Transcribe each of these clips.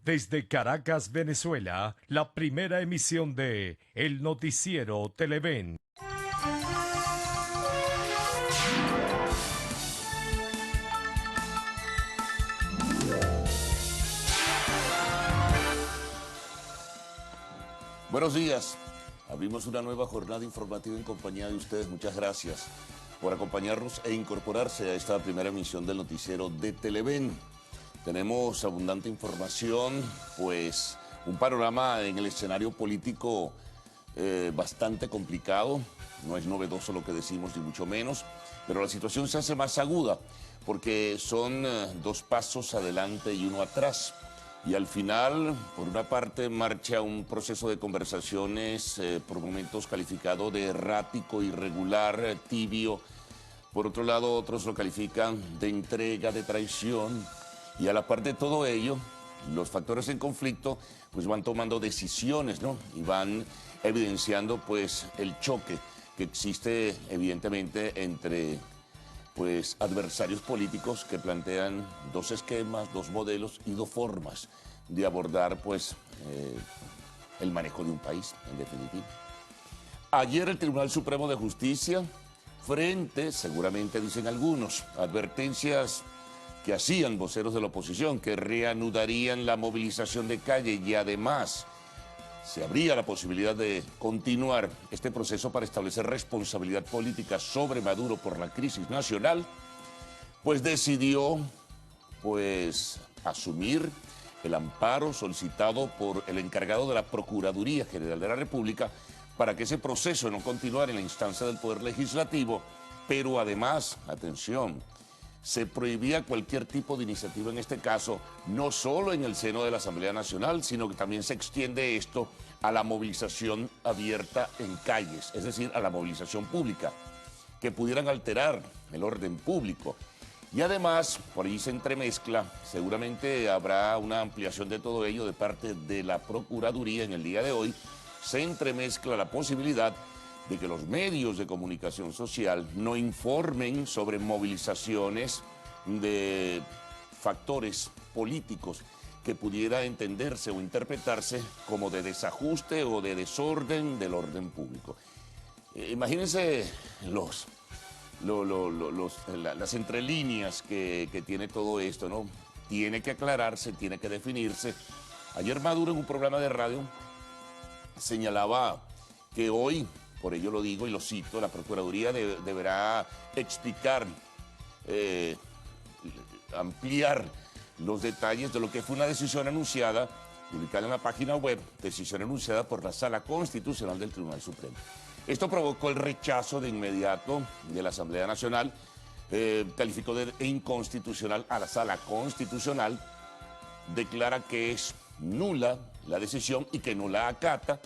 Desde Caracas, Venezuela, la primera emisión de El Noticiero Televen. Buenos días. Abrimos una nueva jornada informativa en compañía de ustedes. Muchas gracias por acompañarnos e incorporarse a esta primera emisión del noticiero de Televen. Tenemos abundante información, pues un panorama en el escenario político bastante complicado. No es novedoso lo que decimos, ni mucho menos, pero la situación se hace más aguda porque son dos pasos adelante y uno atrás. Y al final, por una parte, marcha un proceso de conversaciones por momentos calificado de errático, irregular, tibio. Por otro lado, otros lo califican de entrega, de traición. Y a la par de todo ello, los factores en conflicto pues van tomando decisiones, ¿no? Y van evidenciando pues el choque que existe evidentemente entre pues adversarios políticos que plantean dos esquemas, dos modelos y dos formas de abordar pues el manejo de un país, en definitiva. Ayer el Tribunal Supremo de Justicia, frente, seguramente dicen algunos, advertencias que hacían voceros de la oposición, que reanudarían la movilización de calle y además se abría la posibilidad de continuar este proceso para establecer responsabilidad política sobre Maduro por la crisis nacional, pues decidió pues asumir el amparo solicitado por el encargado de la Procuraduría General de la República para que ese proceso no continuara en la instancia del Poder Legislativo, pero además, atención, se prohibía cualquier tipo de iniciativa, en este caso, no solo en el seno de la Asamblea Nacional, sino que también se extiende esto a la movilización abierta en calles, es decir, a la movilización pública, que pudieran alterar el orden público. Y además, por ahí se entremezcla, seguramente habrá una ampliación de todo ello de parte de la Procuraduría en el día de hoy, se entremezcla la posibilidad de que los medios de comunicación social no informen sobre movilizaciones de factores políticos que pudiera entenderse o interpretarse como de desajuste o de desorden del orden público. Imagínense las entrelíneas que tiene todo esto, ¿no? Tiene que aclararse, tiene que definirse. Ayer Maduro en un programa de radio señalaba que hoy, por ello lo digo y lo cito, la Procuraduría deberá explicar, ampliar los detalles de lo que fue una decisión anunciada, publicada en la página web, decisión anunciada por la Sala Constitucional del Tribunal Supremo. Esto provocó el rechazo de inmediato de la Asamblea Nacional, calificó de inconstitucional a la Sala Constitucional, declara que es nula la decisión y que no la acata.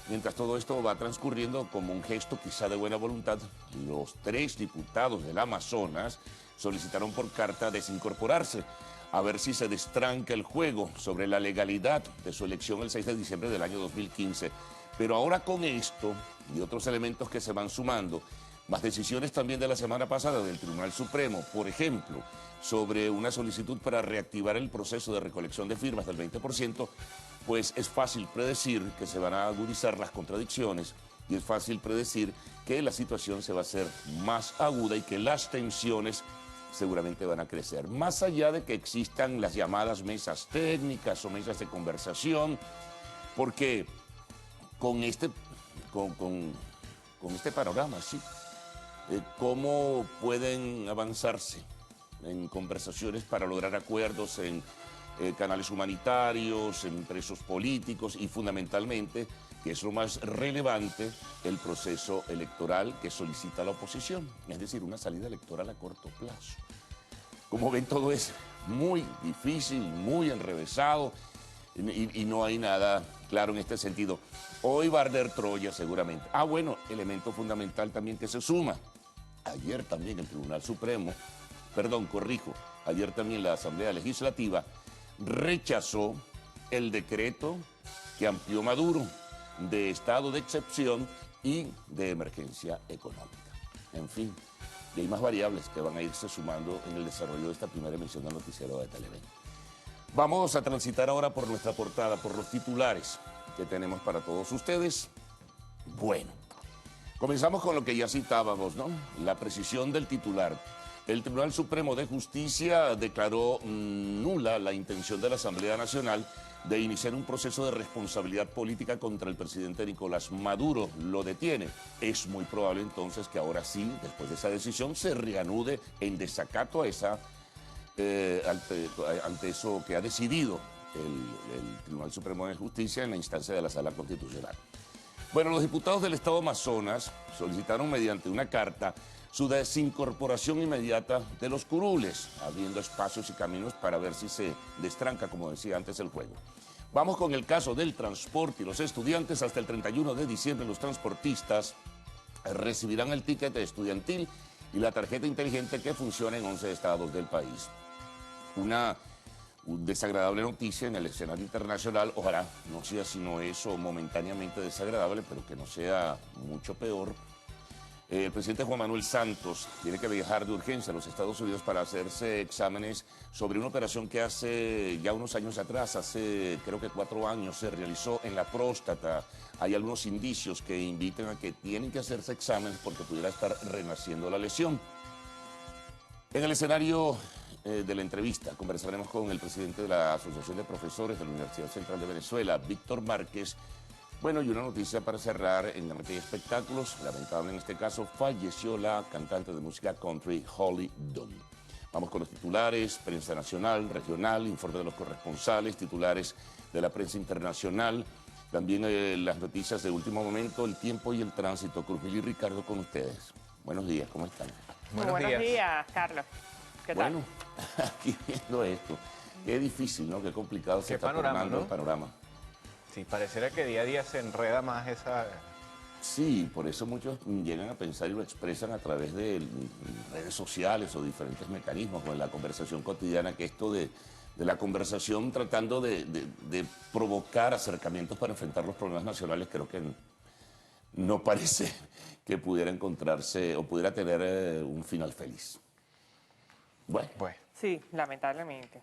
Mientras todo esto va transcurriendo como un gesto quizá de buena voluntad, los 3 diputados del Amazonas solicitaron por carta desincorporarse, a ver si se destranca el juego sobre la legalidad de su elección el 6 de diciembre del año 2015. Pero ahora con esto y otros elementos que se van sumando, más decisiones también de la semana pasada del Tribunal Supremo, por ejemplo, sobre una solicitud para reactivar el proceso de recolección de firmas del 20%, pues es fácil predecir que se van a agudizar las contradicciones y es fácil predecir que la situación se va a hacer más aguda y que las tensiones seguramente van a crecer. Más allá de que existan las llamadas mesas técnicas o mesas de conversación, porque con este panorama, sí, cómo pueden avanzarse en conversaciones para lograr acuerdos en canales humanitarios, en presos políticos y fundamentalmente, que es lo más relevante, el proceso electoral que solicita la oposición, es decir, una salida electoral a corto plazo. Como ven, todo es muy difícil, muy enrevesado y no hay nada claro en este sentido. Hoy va a arder Troya seguramente. Bueno, elemento fundamental también que se suma. Ayer también el Tribunal Supremo, ayer también la Asamblea Legislativa rechazó el decreto que amplió Maduro de estado de excepción y de emergencia económica. En fin, y hay más variables que van a irse sumando en el desarrollo de esta primera emisión del noticiero de Televen. Vamos a transitar ahora por nuestra portada, por los titulares que tenemos para todos ustedes. Bueno, comenzamos con lo que ya citábamos, ¿no? La precisión del titular. El Tribunal Supremo de Justicia declaró nula la intención de la Asamblea Nacional de iniciar un proceso de responsabilidad política contra el presidente Nicolás Maduro. Lo detiene. Es muy probable entonces que ahora sí, después de esa decisión, se reanude en desacato a esa, ante eso que ha decidido el Tribunal Supremo de Justicia en la instancia de la Sala Constitucional. Bueno, los diputados del Estado Amazonas solicitaron mediante una carta su desincorporación inmediata de los curules, abriendo espacios y caminos para ver si se destranca, como decía antes, el juego. Vamos con el caso del transporte y los estudiantes. Hasta el 31 de diciembre los transportistas recibirán el ticket estudiantil y la tarjeta inteligente que funciona en 11 estados del país. Una desagradable noticia en el escenario internacional. Ojalá no sea sino eso, momentáneamente desagradable, pero que no sea mucho peor. El presidente Juan Manuel Santos tiene que viajar de urgencia a los Estados Unidos para hacerse exámenes sobre una operación que hace ya unos años atrás, hace creo que 4 años, se realizó en la próstata. Hay algunos indicios que invitan a que tienen que hacerse exámenes porque pudiera estar renaciendo la lesión. En el escenario de la entrevista conversaremos con el presidente de la Asociación de Profesores de la Universidad Central de Venezuela, Víctor Márquez. Bueno, y una noticia para cerrar en la materia de espectáculos. Lamentable en este caso, falleció la cantante de música country Holly Dunn. Vamos con los titulares, prensa nacional, regional, informe de los corresponsales, titulares de la prensa internacional, también las noticias de último momento, el tiempo y el tránsito. Cruzmil y Ricardo con ustedes. Buenos días, ¿cómo están? Buenos días, Carlos. ¿Qué tal? Bueno, aquí viendo esto, qué difícil, ¿no? Qué complicado se está tornando el panorama. Sí, pareciera que día a día se enreda más esa... Sí, por eso muchos llegan a pensar y lo expresan a través de redes sociales o diferentes mecanismos, o en la conversación cotidiana, que esto de la conversación tratando de provocar acercamientos para enfrentar los problemas nacionales, creo que no parece que pudiera encontrarse o pudiera tener un final feliz. Bueno. Sí, lamentablemente.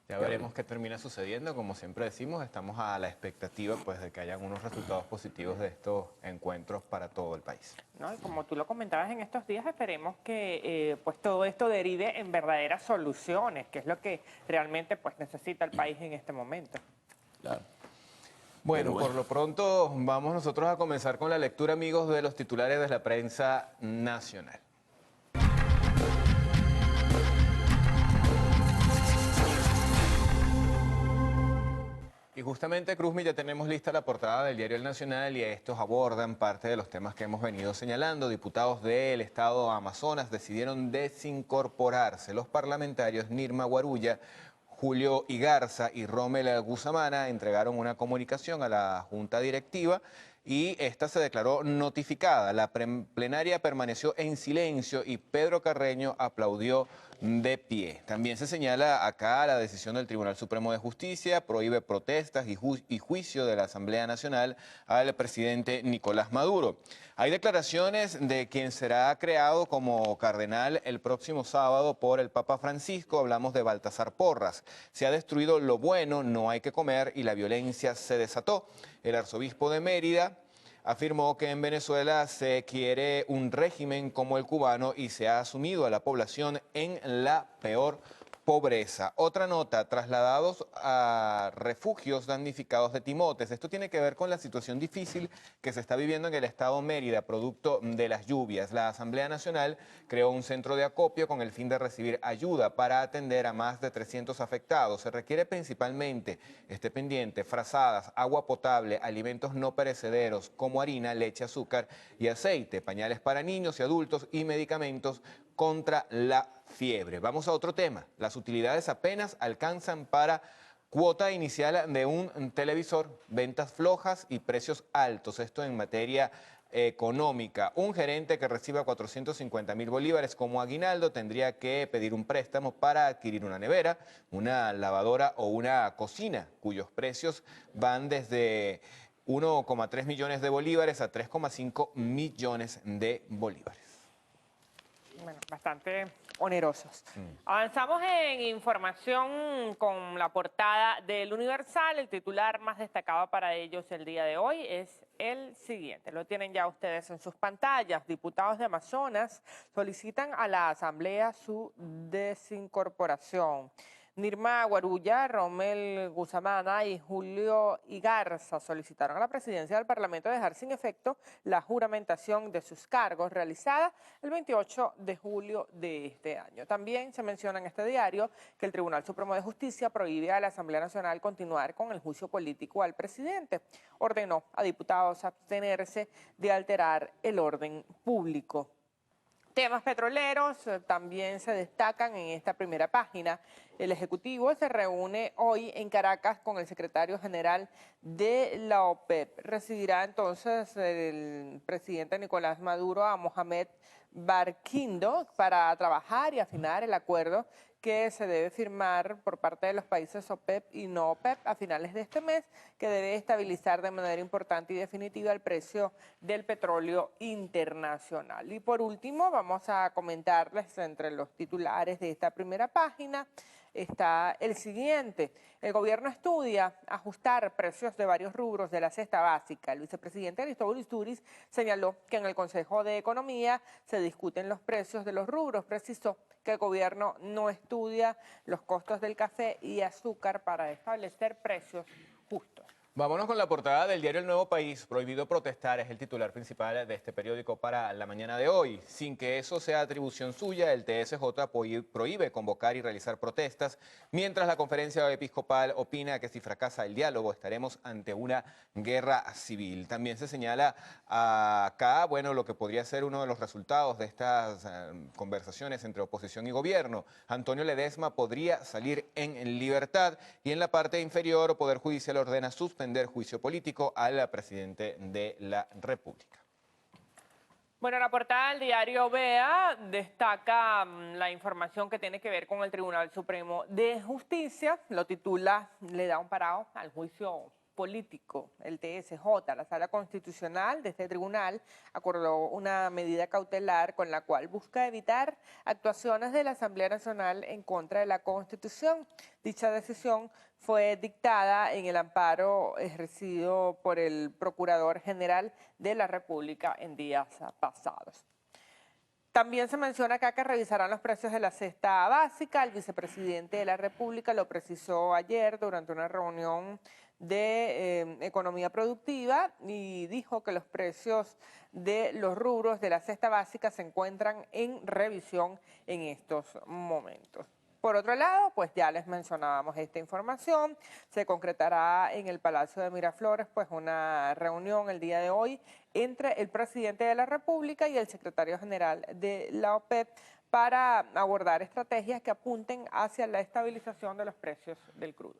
Ya veremos qué termina sucediendo. Como siempre decimos, estamos a la expectativa pues, de que hayan unos resultados positivos de estos encuentros para todo el país. ¿No? Y como tú lo comentabas en estos días, esperemos que pues todo esto derive en verdaderas soluciones, que es lo que realmente pues, necesita el país en este momento. Claro. Bueno, por lo pronto vamos nosotros a comenzar con la lectura, amigos, de los titulares de la prensa nacional. Y justamente, Cruzmi, ya tenemos lista la portada del diario El Nacional y estos abordan parte de los temas que hemos venido señalando. Diputados del Estado Amazonas decidieron desincorporarse. Los parlamentarios Nirma Guarulla, Julio Igarza y Rommel Guzamana entregaron una comunicación a la Junta Directiva y esta se declaró notificada. La plenaria permaneció en silencio y Pedro Carreño aplaudió de pie. También se señala acá la decisión del Tribunal Supremo de Justicia, prohíbe protestas y juicio de la Asamblea Nacional al presidente Nicolás Maduro. Hay declaraciones de quien será creado como cardenal el próximo sábado por el Papa Francisco. Hablamos de Baltasar Porras. Se ha destruido lo bueno, no hay que comer y la violencia se desató. El arzobispo de Mérida afirmó que en Venezuela se quiere un régimen como el cubano y se ha asumido a la población en la peor pobreza. Otra nota, trasladados a refugios damnificados de timotes. Esto tiene que ver con la situación difícil que se está viviendo en el estado Mérida, producto de las lluvias. La Asamblea Nacional creó un centro de acopio con el fin de recibir ayuda para atender a más de 300 afectados. Se requiere principalmente, esté pendiente, frazadas, agua potable, alimentos no perecederos como harina, leche, azúcar y aceite, pañales para niños y adultos y medicamentos contra la fiebre. Vamos a otro tema. Las utilidades apenas alcanzan para cuota inicial de un televisor, ventas flojas y precios altos. Esto en materia económica. Un gerente que reciba 450.000 bolívares como aguinaldo tendría que pedir un préstamo para adquirir una nevera, una lavadora o una cocina, cuyos precios van desde 1,3 millones de bolívares a 3,5 millones de bolívares. bueno, bastante onerosos. Avanzamos en información con la portada del Universal. El titular más destacado para ellos el día de hoy es el siguiente. Lo tienen ya ustedes en sus pantallas. Diputados de Amazonas solicitan a la Asamblea su desincorporación. Nirma Guarulla, Romel Guzamana y Julio Igarza solicitaron a la presidencia del Parlamento dejar sin efecto la juramentación de sus cargos realizada el 28 de julio de este año. También se menciona en este diario que el Tribunal Supremo de Justicia prohíbe a la Asamblea Nacional continuar con el juicio político al presidente. Ordenó a diputados abstenerse de alterar el orden público. Temas petroleros también se destacan en esta primera página. El Ejecutivo se reúne hoy en Caracas con el secretario general de la OPEP. Recibirá entonces el presidente Nicolás Maduro a Mohamed Barkindo para trabajar y afinar el acuerdo que se debe firmar por parte de los países OPEP y no OPEP a finales de este mes, que debe estabilizar de manera importante y definitiva el precio del petróleo internacional. Y por último, vamos a comentarles entre los titulares de esta primera página, está el siguiente. El gobierno estudia ajustar precios de varios rubros de la cesta básica. El vicepresidente Aristóbulo Istúriz señaló que en el Consejo de Economía se discuten los precios de los rubros. Precisó que el gobierno no estudia los costos del café y azúcar para establecer precios justos. Vámonos con la portada del diario El Nuevo País. Prohibido protestar es el titular principal de este periódico para la mañana de hoy. Sin que eso sea atribución suya, el TSJ prohíbe convocar y realizar protestas, mientras la conferencia episcopal opina que si fracasa el diálogo estaremos ante una guerra civil. También se señala acá, bueno, lo que podría ser uno de los resultados de estas conversaciones entre oposición y gobierno. Antonio Ledesma podría salir en libertad y en la parte inferior, Poder Judicial ordena suspender juicio político al presidente de la República. Bueno, la portada del diario Vea destaca la información que tiene que ver con el Tribunal Supremo de Justicia. Lo titula, le da un parado al juicio político. El TSJ, la Sala Constitucional de este tribunal, acordó una medida cautelar con la cual busca evitar actuaciones de la Asamblea Nacional en contra de la Constitución. Dicha decisión fue dictada en el amparo ejercido por el Procurador General de la República en días pasados. También se menciona acá que revisarán los precios de la cesta básica. El vicepresidente de la República lo precisó ayer durante una reunión de economía productiva y dijo que los precios de los rubros de la cesta básica se encuentran en revisión en estos momentos. Por otro lado, pues ya les mencionábamos esta información, se concretará en el Palacio de Miraflores pues una reunión el día de hoy entre el presidente de la República y el secretario general de la OPEP para abordar estrategias que apunten hacia la estabilización de los precios del crudo.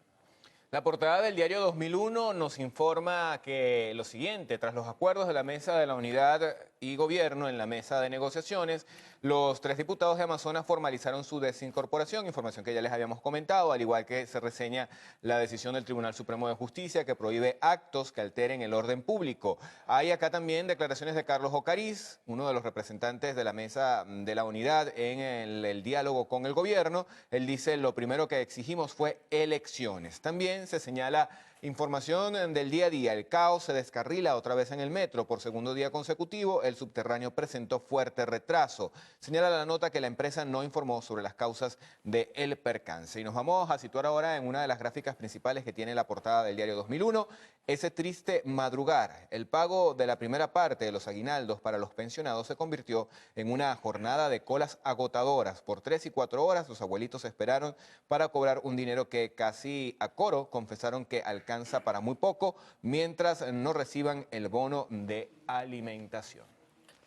La portada del diario 2001 nos informa que lo siguiente: tras los acuerdos de la Mesa de la Unidad y Gobierno en la mesa de negociaciones, los 3 diputados de Amazonas formalizaron su desincorporación, información que ya les habíamos comentado, al igual que se reseña la decisión del Tribunal Supremo de Justicia que prohíbe actos que alteren el orden público. Hay acá también declaraciones de Carlos Ocariz, uno de los representantes de la Mesa de la Unidad en el diálogo con el gobierno. Él dice: lo primero que exigimos fue elecciones. También se señala información del día a día. El caos se descarrila otra vez en el metro. Por segundo día consecutivo, el subterráneo presentó fuerte retraso. Señala la nota que la empresa no informó sobre las causas del percance. Y nos vamos a situar ahora en una de las gráficas principales que tiene la portada del diario 2001. Ese triste madrugar. El pago de la primera parte de los aguinaldos para los pensionados se convirtió en una jornada de colas agotadoras. Por 3 y 4 horas los abuelitos esperaron para cobrar un dinero que casi a coro confesaron que alcanza para muy poco mientras no reciban el bono de alimentación.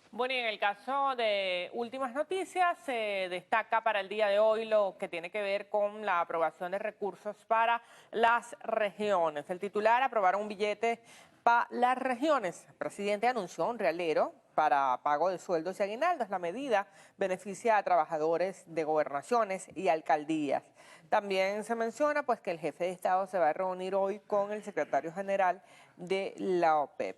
Bueno, y en el caso de últimas noticias, se destaca para el día de hoy lo que tiene que ver con la aprobación de recursos para las regiones. El titular aprobaron un billete para las regiones. El presidente anunció un realero para pago de sueldos y aguinaldos. La medida beneficia a trabajadores de gobernaciones y alcaldías. También se menciona pues que el jefe de Estado se va a reunir hoy con el secretario general de la OPEP.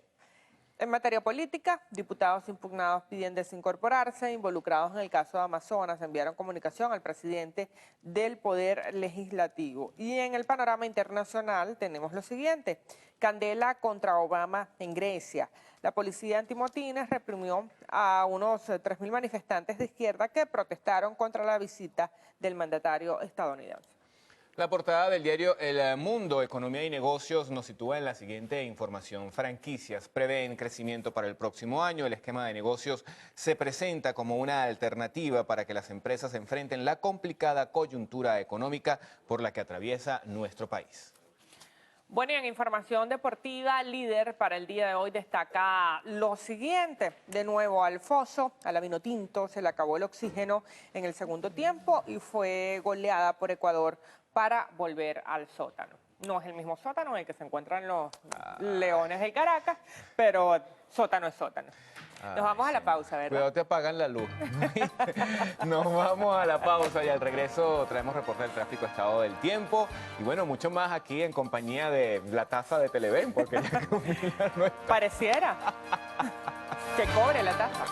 En materia política, diputados impugnados piden desincorporarse, involucrados en el caso de Amazonas, enviaron comunicación al presidente del Poder Legislativo. Y en el panorama internacional tenemos lo siguiente: candela contra Obama en Grecia. La policía antimotines reprimió a unos 3.000 manifestantes de izquierda que protestaron contra la visita del mandatario estadounidense. La portada del diario El Mundo, Economía y Negocios, nos sitúa en la siguiente información. Franquicias prevén crecimiento para el próximo año. El esquema de negocios se presenta como una alternativa para que las empresas enfrenten la complicada coyuntura económica por la que atraviesa nuestro país. Bueno, y en información deportiva, Líder para el día de hoy destaca lo siguiente. De nuevo al foso, a la Vinotinto se le acabó el oxígeno en el segundo tiempo y fue goleada por Ecuador para volver al sótano. No es el mismo sótano en el que se encuentran los Leones del Caracas, pero sótano es sótano. Nos vamos a la pausa, ¿verdad? Cuidado, te apagan la luz. Nos vamos a la pausa y al regreso traemos reporte del tráfico, estado del tiempo y bueno, mucho más aquí en compañía de la taza de Televen, porque ya comida no está. Pareciera que cobre la taza.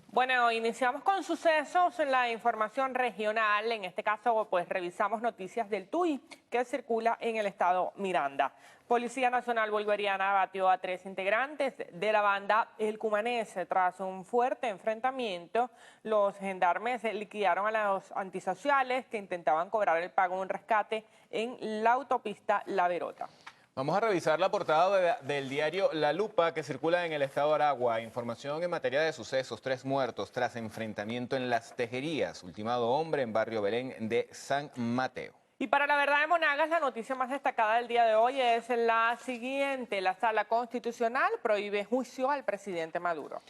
Bueno, iniciamos con sucesos en la información regional. En este caso, pues revisamos noticias del TUI que circula en el estado Miranda. Policía Nacional Bolivariana batió a 3 integrantes de la banda El Cumanés. Tras un fuerte enfrentamiento, los gendarmes liquidaron a los antisociales que intentaban cobrar el pago de un rescate en la autopista La Verota. Vamos a revisar la portada del diario La Lupa que circula en el estado de Aragua. Información en materia de sucesos: 3 muertos tras enfrentamiento en Las Tejerías. Ultimado hombre en barrio Belén de San Mateo. Y para La Verdad de Monagas, la noticia más destacada del día de hoy es la siguiente. La Sala Constitucional prohíbe juicio al presidente Maduro.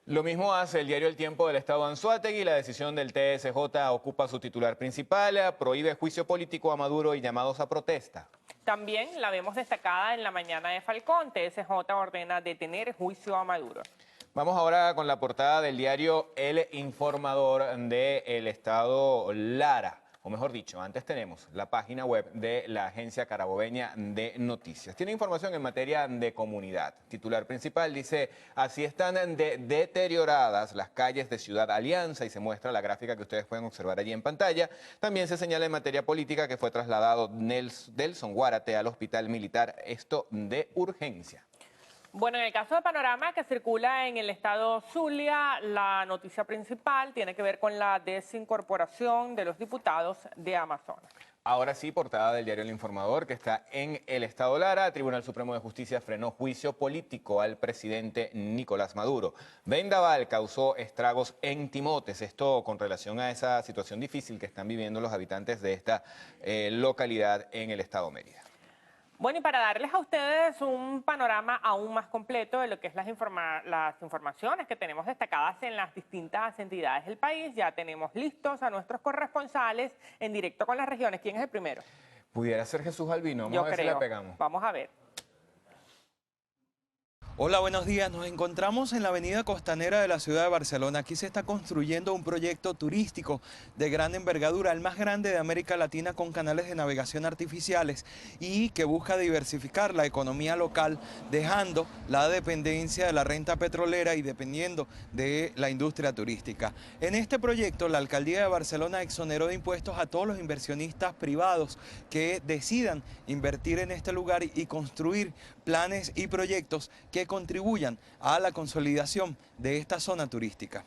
Lo mismo hace el diario El Tiempo del estado de Anzoátegui. La decisión del TSJ ocupa su titular principal, prohíbe juicio político a Maduro y llamados a protesta. También la vemos destacada en la mañana de Falcón. TSJ ordena detener juicio a Maduro. Vamos ahora con la portada del diario El Informador del estado Lara. O mejor dicho, antes tenemos la página web de la Agencia Carabobeña de Noticias. Tiene información en materia de comunidad. Titular principal dice: así están deterioradas las calles de Ciudad Alianza, y se muestra la gráfica que ustedes pueden observar allí en pantalla. También se señala en materia política que fue trasladado Nelson Guárate al hospital militar, esto de urgencia. Bueno, en el caso de Panorama, que circula en el estado Zulia, la noticia principal tiene que ver con la desincorporación de los diputados de Amazonas. Ahora sí, portada del diario El Informador, que está en el estado Lara. Tribunal Supremo de Justicia frenó juicio político al presidente Nicolás Maduro. Vendaval causó estragos en Timotes, esto con relación a esa situación difícil que están viviendo los habitantes de esta localidad en el estado Mérida. Bueno, y para darles a ustedes un panorama aún más completo de lo que es las informaciones que tenemos destacadas en las distintas entidades del país, ya tenemos listos a nuestros corresponsales en directo con las regiones. ¿Quién es el primero? Pudiera ser Jesús Albino. Vamos Yo a ver creo. si la pegamos. Vamos a ver. Hola, buenos días. Nos encontramos en la avenida costanera de la ciudad de Barcelona. Aquí se está construyendo un proyecto turístico de gran envergadura, el más grande de América Latina, con canales de navegación artificiales y que busca diversificar la economía local, dejando la dependencia de la renta petrolera y dependiendo de la industria turística. En este proyecto, la alcaldía de Barcelona exoneró de impuestos a todos los inversionistas privados que decidan invertir en este lugar y construir planes y proyectos que contribuyan a la consolidación de esta zona turística.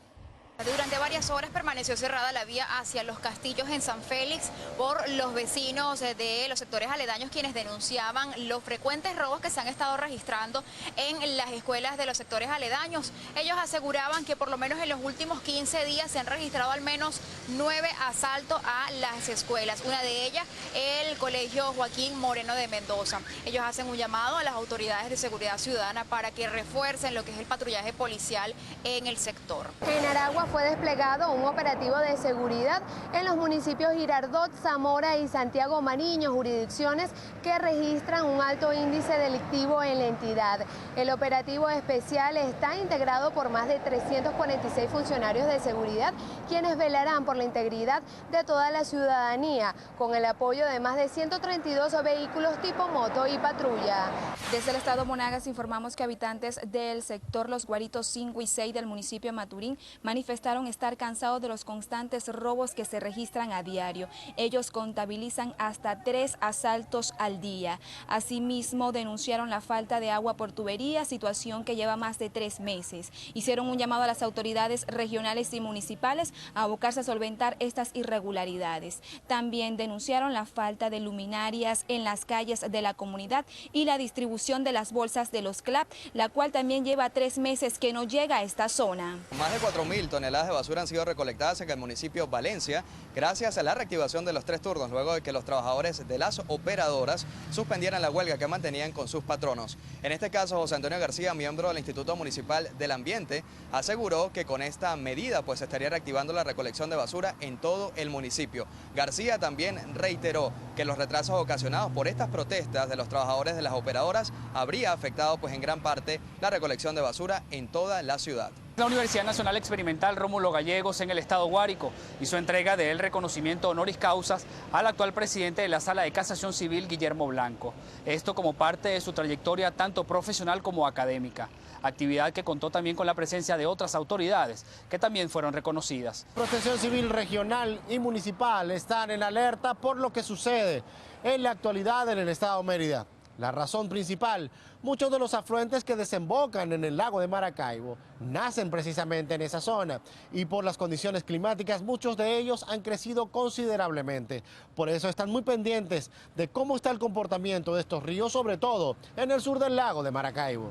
Durante varias horas permaneció cerrada la vía hacia los castillos en San Félix por los vecinos de los sectores aledaños, quienes denunciaban los frecuentes robos que se han estado registrando en las escuelas de los sectores aledaños. Ellos aseguraban que por lo menos en los últimos 15 días se han registrado al menos 9 asaltos a las escuelas. Una de ellas, el Colegio Joaquín Moreno de Mendoza. Ellos hacen un llamado a las autoridades de seguridad ciudadana para que refuercen lo que es el patrullaje policial en el sector. En Aragua fue desplegado un operativo de seguridad en los municipios Girardot, Zamora y Santiago Mariño, jurisdicciones que registran un alto índice delictivo en la entidad. El operativo especial está integrado por más de 346 funcionarios de seguridad, quienes velarán por la integridad de toda la ciudadanía, con el apoyo de más de 132 vehículos tipo moto y patrulla. Desde el estado Monagas informamos que habitantes del sector Los Guaritos 5 y 6 del municipio de Maturín manifestaron estar cansados de los constantes robos que se registran a diario. Ellos contabilizan hasta 3 asaltos al día. Asimismo, denunciaron la falta de agua por tubería, situación que lleva más de 3 meses. Hicieron un llamado a las autoridades regionales y municipales a abocarse a solventar estas irregularidades. También denunciaron la falta de luminarias en las calles de la comunidad y la distribución de las bolsas de los CLAP, la cual también lleva 3 meses que no llega a esta zona. Más de 4.000 toneladas de basura han sido recolectadas en el municipio Valencia gracias a la reactivación de los 3 turnos, luego de que los trabajadores de las operadoras suspendieran la huelga que mantenían con sus patronos. En este caso, José Antonio García, miembro del Instituto Municipal del Ambiente, aseguró que con esta medida se estaría reactivando la recolección de basura en todo el municipio. García también reiteró que los retrasos ocasionados por estas protestas de los trabajadores de las operadoras habría afectado en gran parte la recolección de basura en toda la ciudad. La Universidad Nacional Experimental Rómulo Gallegos en el estado Guárico hizo entrega del reconocimiento honoris causas al actual presidente de la Sala de Casación Civil, Guillermo Blanco. Esto como parte de su trayectoria tanto profesional como académica. Actividad que contó también con la presencia de otras autoridades que también fueron reconocidas. Protección Civil regional y municipal están en alerta por lo que sucede en la actualidad en el estado Mérida. La razón principal, muchos de los afluentes que desembocan en el lago de Maracaibo nacen precisamente en esa zona y por las condiciones climáticas muchos de ellos han crecido considerablemente. Por eso están muy pendientes de cómo está el comportamiento de estos ríos, sobre todo en el sur del lago de Maracaibo.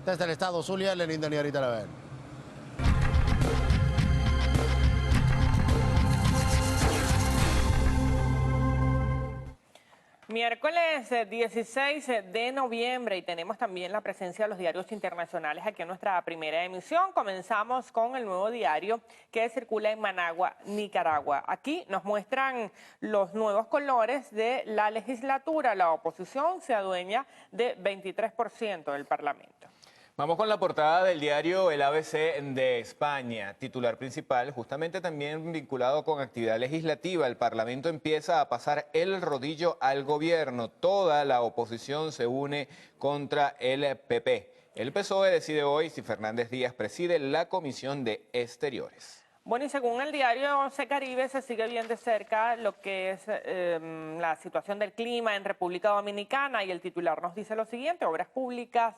Desde el estado Zulia, Lenín Daniel Talaver. Miércoles 16 de noviembre y tenemos también la presencia de los diarios internacionales aquí en nuestra primera emisión. Comenzamos con el Nuevo Diario que circula en Managua, Nicaragua. Aquí nos muestran los nuevos colores de la legislatura. La oposición se adueña de 23% del Parlamento. Vamos con la portada del diario El ABC de España, titular principal, justamente también vinculado con actividad legislativa. El Parlamento empieza a pasar el rodillo al gobierno. Toda la oposición se une contra el PP. El PSOE decide hoy si Fernández Díaz preside la Comisión de Exteriores. Bueno, y según el diario Caribe, se sigue bien de cerca lo que es la situación del clima en República Dominicana y el titular nos dice lo siguiente: Obras Públicas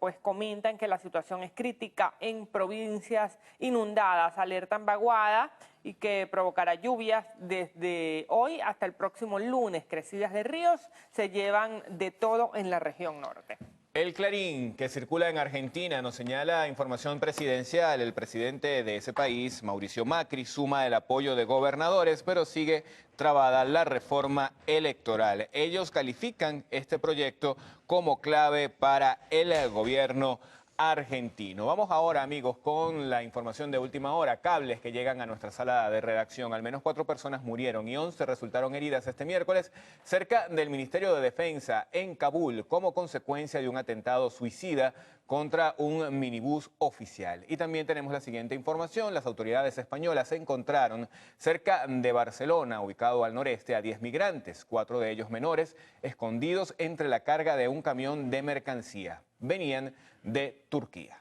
pues comentan que la situación es crítica en provincias inundadas, alertan vaguada y que provocará lluvias desde hoy hasta el próximo lunes. Crecidas de ríos se llevan de todo en la región norte. El Clarín, que circula en Argentina, nos señala información presidencial. El presidente de ese país, Mauricio Macri, suma el apoyo de gobernadores, pero sigue trabada la reforma electoral. Ellos califican este proyecto como clave para el gobierno argentino. Vamos ahora, amigos, con la información de última hora. Cables que llegan a nuestra sala de redacción. Al menos 4 personas murieron y 11 resultaron heridas este miércoles cerca del Ministerio de Defensa en Kabul como consecuencia de un atentado suicida contra un minibús oficial. Y también tenemos la siguiente información. Las autoridades españolas encontraron cerca de Barcelona, ubicado al noreste, a 10 migrantes, 4 de ellos menores, escondidos entre la carga de un camión de mercancía. Venían de Turquía.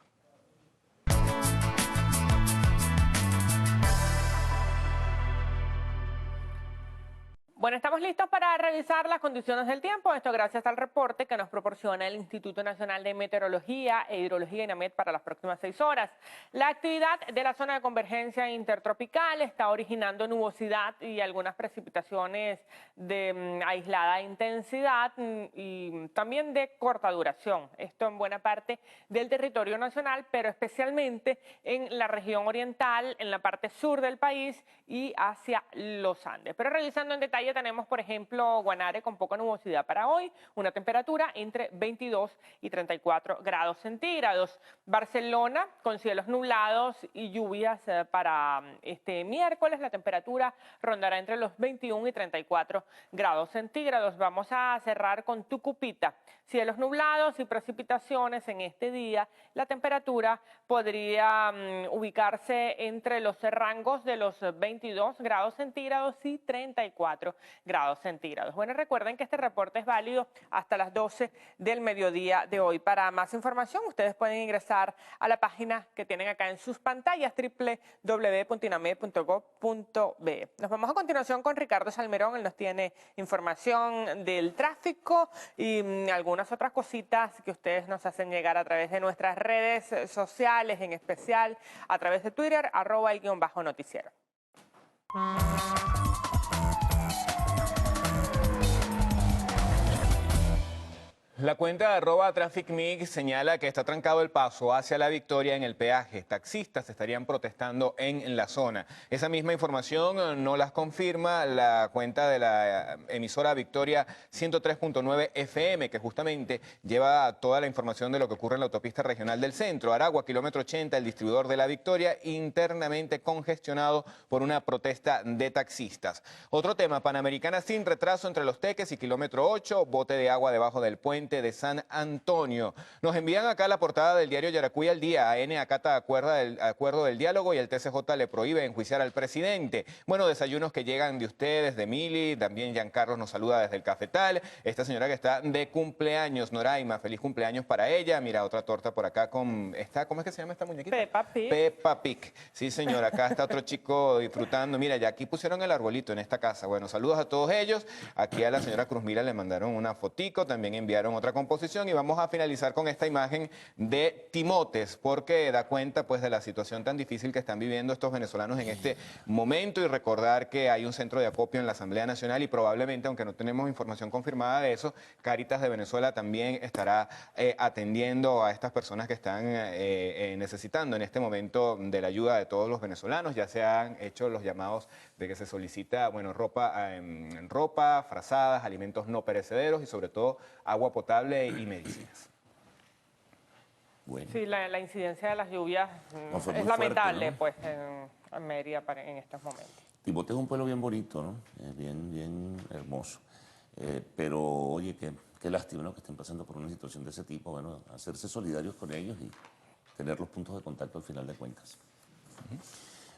Bueno, estamos listos para revisar las condiciones del tiempo. Esto gracias al reporte que nos proporciona el Instituto Nacional de Meteorología e Hidrología, INAMED, para las próximas 6 horas. La actividad de la zona de convergencia intertropical está originando nubosidad y algunas precipitaciones de aislada intensidad y también de corta duración. Esto en buena parte del territorio nacional, pero especialmente en la región oriental, en la parte sur del país y hacia los Andes. Pero revisando en detalle tenemos, por ejemplo, Guanare con poca nubosidad para hoy, una temperatura entre 22 y 34 grados centígrados. Barcelona con cielos nublados y lluvias para este miércoles, la temperatura rondará entre los 21 y 34 grados centígrados. Vamos a cerrar con Tucupita, cielos nublados y precipitaciones en este día. La temperatura podría ubicarse entre los rangos de los 22 grados centígrados y 34 grados centígrados. Bueno, recuerden que este reporte es válido hasta las 12 del mediodía de hoy. Para más información, ustedes pueden ingresar a la página que tienen acá en sus pantallas, www.iname.gov.be. Nos vamos a continuación con Ricardo Salmerón. Él nos tiene información del tráfico y algunas otras cositas que ustedes nos hacen llegar a través de nuestras redes sociales, en especial a través de Twitter, @el_noticiero. La cuenta @TrafficMix señala que está trancado el paso hacia La Victoria en el peaje. Taxistas estarían protestando en la zona. Esa misma información no las confirma la cuenta de la emisora Victoria 103.9 FM, que justamente lleva toda la información de lo que ocurre en la autopista regional del centro. Aragua, kilómetro 80, el distribuidor de La Victoria, internamente congestionado por una protesta de taxistas. Otro tema, Panamericana sin retraso entre Los Teques y kilómetro 8, bote de agua debajo del puente de San Antonio. Nos envían acá la portada del diario Yaracuy al día. AN acata acuerdo del diálogo y el TCJ le prohíbe enjuiciar al presidente. Bueno, desayunos que llegan de ustedes, de Mili, también Giancarlos nos saluda desde el Cafetal. Esta señora que está de cumpleaños, Noraima, feliz cumpleaños para ella. Mira, otra torta por acá con esta, ¿cómo es que se llama esta muñequita? Peppa Pig. Peppa Pig. Sí, señora, acá está otro chico disfrutando. Mira, ya aquí pusieron el arbolito en esta casa. Bueno, saludos a todos ellos. Aquí a la señora Cruzmila le mandaron una fotico, también enviaron otra composición y vamos a finalizar con esta imagen de Timotes porque da cuenta pues de la situación tan difícil que están viviendo estos venezolanos en este momento y recordar que hay un centro de acopio en la Asamblea Nacional y probablemente, aunque no tenemos información confirmada de eso, Cáritas de Venezuela también estará atendiendo a estas personas que están necesitando en este momento de la ayuda de todos los venezolanos. Ya se han hecho los llamados de que se solicita, bueno, ropa, frazadas, alimentos no perecederos y sobre todo agua potable y medicinas. Bueno. Sí, la incidencia de las lluvias No, fue es muy lamentable, fuerte, ¿no? pues, en Mérida en estos momentos. Timote es un pueblo bien bonito, ¿no? Bien hermoso. Pero, oye, qué lástima, ¿no? Que estén pasando por una situación de ese tipo. Bueno, hacerse solidarios con ellos y tener los puntos de contacto al final de cuentas.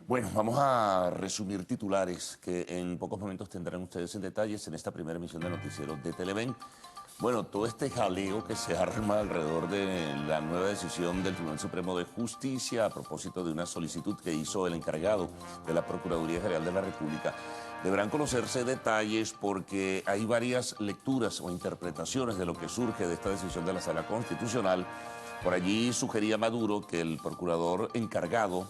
Bueno, vamos a resumir titulares que en pocos momentos tendrán ustedes en detalles en esta primera emisión de Noticiero de Televen. Bueno, todo este jaleo que se arma alrededor de la nueva decisión del Tribunal Supremo de Justicia a propósito de una solicitud que hizo el encargado de la Procuraduría General de la República. Deberán conocerse detalles porque hay varias lecturas o interpretaciones de lo que surge de esta decisión de la Sala Constitucional. Por allí sugería Maduro que el procurador encargado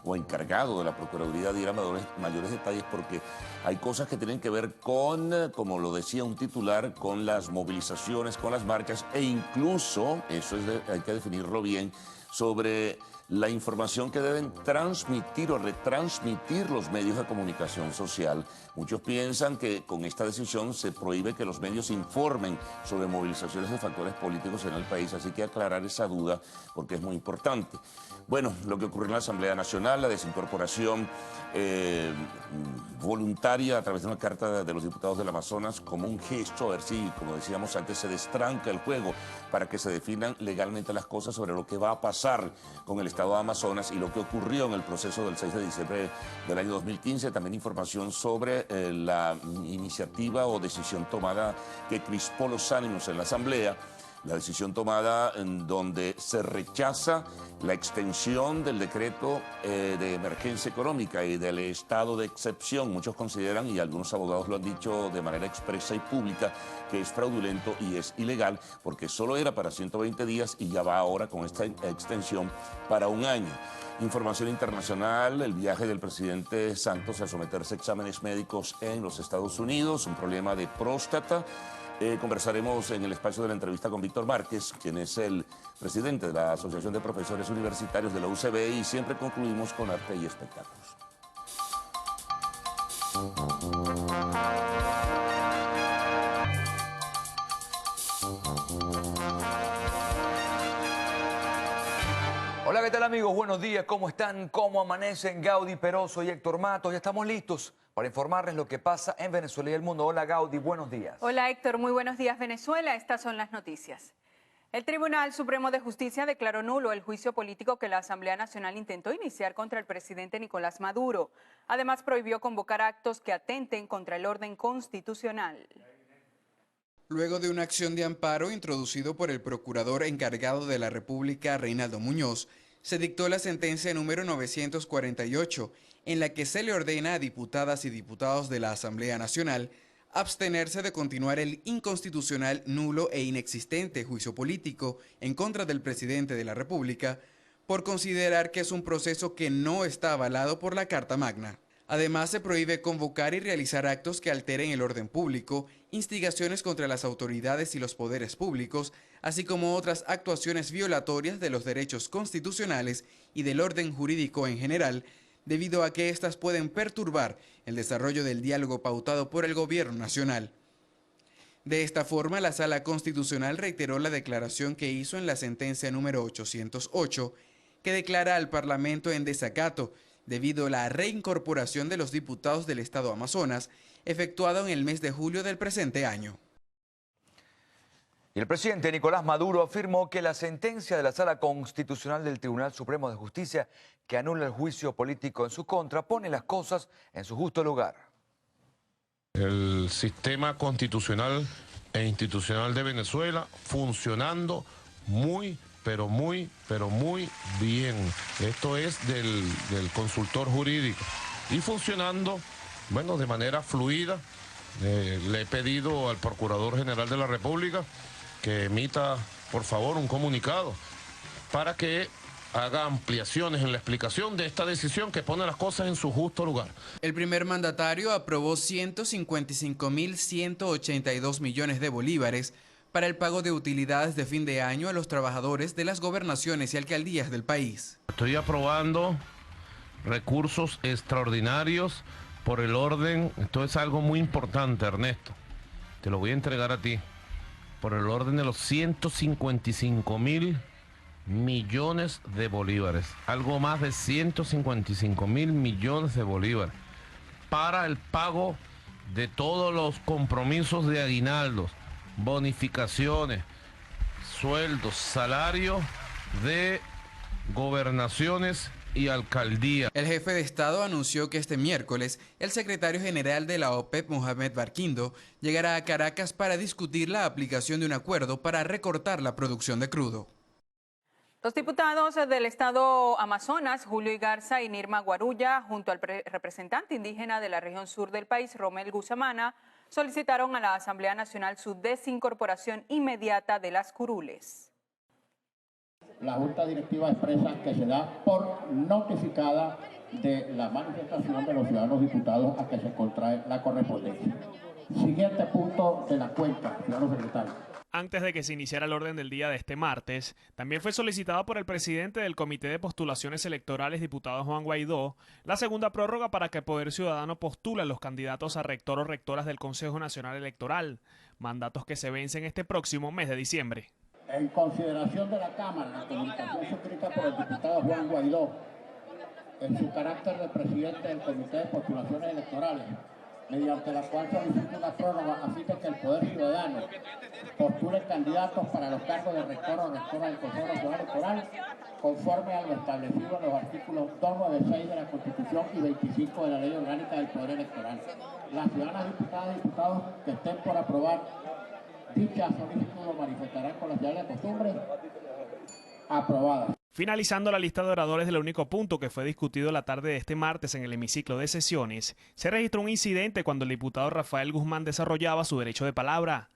de la Procuraduría diera mayores detalles porque hay cosas que tienen que ver con, como lo decía un titular, con las movilizaciones, con las marchas e incluso, eso hay que definirlo bien, sobre la información que deben transmitir o retransmitir los medios de comunicación social. Muchos piensan que con esta decisión se prohíbe que los medios informen sobre movilizaciones de factores políticos en el país, así que aclarar esa duda porque es muy importante. Bueno, lo que ocurrió en la Asamblea Nacional, la desincorporación voluntaria a través de una carta de los diputados del Amazonas como un gesto, a ver si, como decíamos antes, se destranca el juego para que se definan legalmente las cosas sobre lo que va a pasar con el Estado de Amazonas y lo que ocurrió en el proceso del 6 de diciembre del año 2015. También información sobre la iniciativa o decisión tomada que crispó los ánimos en la Asamblea. La decisión tomada en donde se rechaza la extensión del decreto de emergencia económica y del estado de excepción. Muchos consideran, y algunos abogados lo han dicho de manera expresa y pública, que es fraudulento y es ilegal porque solo era para 120 días y ya va ahora con esta extensión para un año. Información internacional, el viaje del presidente Santos a someterse a exámenes médicos en los Estados Unidos, un problema de próstata. Conversaremos en el espacio de la entrevista con Víctor Márquez, quien es el presidente de la Asociación de Profesores Universitarios de la UCB, y siempre concluimos con arte y espectáculos. tal, amigos? Buenos días, ¿cómo están? ¿Cómo amanecen? Gaudí Peroso y Héctor Matos. Ya estamos listos para informarles lo que pasa en Venezuela y el mundo. Hola, Gaudí, buenos días. Hola, Héctor, muy buenos días, Venezuela. Estas son las noticias. El Tribunal Supremo de Justicia declaró nulo el juicio político que la Asamblea Nacional intentó iniciar contra el presidente Nicolás Maduro. Además, prohibió convocar actos que atenten contra el orden constitucional. Luego de una acción de amparo introducido por el procurador encargado de la República, Reinaldo Muñoz, se dictó la sentencia número 948, en la que se le ordena a diputadas y diputados de la Asamblea Nacional abstenerse de continuar el inconstitucional, nulo e inexistente juicio político en contra del presidente de la República por considerar que es un proceso que no está avalado por la Carta Magna. Además, se prohíbe convocar y realizar actos que alteren el orden público, instigaciones contra las autoridades y los poderes públicos, así como otras actuaciones violatorias de los derechos constitucionales y del orden jurídico en general, debido a que éstas pueden perturbar el desarrollo del diálogo pautado por el gobierno nacional. De esta forma, la Sala Constitucional reiteró la declaración que hizo en la sentencia número 808, que declara al Parlamento en desacato debido a la reincorporación de los diputados del Estado Amazonas, efectuado en el mes de julio del presente año. Y el presidente Nicolás Maduro afirmó que la sentencia de la Sala Constitucional del Tribunal Supremo de Justicia, que anula el juicio político en su contra, pone las cosas en su justo lugar. El sistema constitucional e institucional de Venezuela funcionando muy bien. Esto es del consultor jurídico. Y funcionando, bueno, de manera fluida. Le he pedido al Procurador General de la República que emita, por favor, un comunicado para que haga ampliaciones en la explicación de esta decisión que pone las cosas en su justo lugar. El primer mandatario aprobó 155.182 millones de bolívares para el pago de utilidades de fin de año a los trabajadores de las gobernaciones y alcaldías del país. Estoy aprobando recursos extraordinarios por el orden, esto es algo muy importante, Ernesto, te lo voy a entregar a ti, por el orden de los 155.000 millones de bolívares, algo más de 155.000 millones de bolívares, para el pago de todos los compromisos de aguinaldos, bonificaciones, sueldos, salarios de gobernaciones y alcaldía. El jefe de Estado anunció que este miércoles el secretario general de la OPEP, Mohamed Barquindo, llegará a Caracas para discutir la aplicación de un acuerdo para recortar la producción de crudo. Los diputados del estado Amazonas, Julio Igarza y Nirma Guarulla, junto al representante indígena de la región sur del país, Romel Gusamana, solicitaron a la Asamblea Nacional su desincorporación inmediata de las curules. La Junta Directiva expresa que se da por notificada de la manifestación de los ciudadanos diputados a que se contrae la correspondencia. Siguiente punto de la cuenta, ciudadano secretario. Antes de que se iniciara el orden del día de este martes, también fue solicitado por el presidente del Comité de Postulaciones Electorales, diputado Juan Guaidó, la segunda prórroga para que Poder Ciudadano postule a los candidatos a rector o rectoras del Consejo Nacional Electoral, mandatos que se vencen este próximo mes de diciembre. En consideración de la Cámara, la comunicación suscrita por el diputado Juan Guaidó, en su carácter de presidente del Comité de Postulaciones Electorales, mediante la cual solicita una prórroga a fin de que el Poder Ciudadano postule candidatos para los cargos de rector o rectora del Consejo Nacional Electoral, conforme a lo establecido en los artículos 296 de la Constitución y 25 de la Ley Orgánica del Poder Electoral. Las ciudadanas diputadas y diputados que estén por aprobar dicha solicitud lo manifestarán con la señal de costumbre. Aprobada. Finalizando la lista de oradores del único punto que fue discutido la tarde de este martes en el hemiciclo de sesiones, se registró un incidente cuando el diputado Rafael Guzmán desarrollaba su derecho de palabra.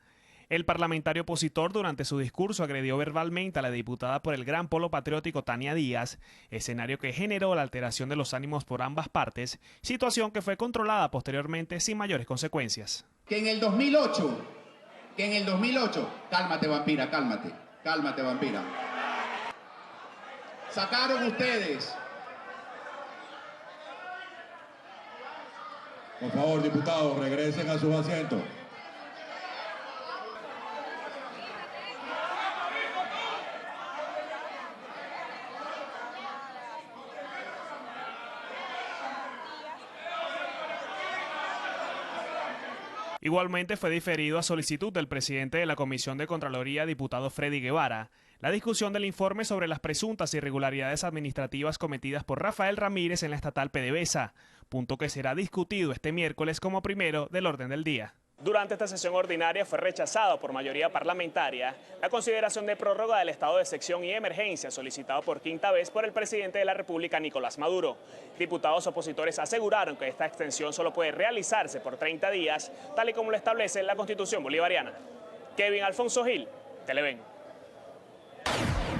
El parlamentario opositor durante su discurso agredió verbalmente a la diputada por el Gran Polo Patriótico Tania Díaz, escenario que generó la alteración de los ánimos por ambas partes, situación que fue controlada posteriormente sin mayores consecuencias. Que en el 2008, cálmate vampira, cálmate vampira. Sacaron ustedes. Por favor, diputados, regresen a sus asientos. Igualmente fue diferido a solicitud del presidente de la Comisión de Contraloría, diputado Freddy Guevara, la discusión del informe sobre las presuntas irregularidades administrativas cometidas por Rafael Ramírez en la estatal PDVSA, punto que será discutido este miércoles como primero del orden del día. Durante esta sesión ordinaria fue rechazado por mayoría parlamentaria la consideración de prórroga del estado de sección y emergencia solicitado por quinta vez por el presidente de la República, Nicolás Maduro. Diputados opositores aseguraron que esta extensión solo puede realizarse por 30 días, tal y como lo establece la Constitución bolivariana. Kevin Alfonso Gil, Televen.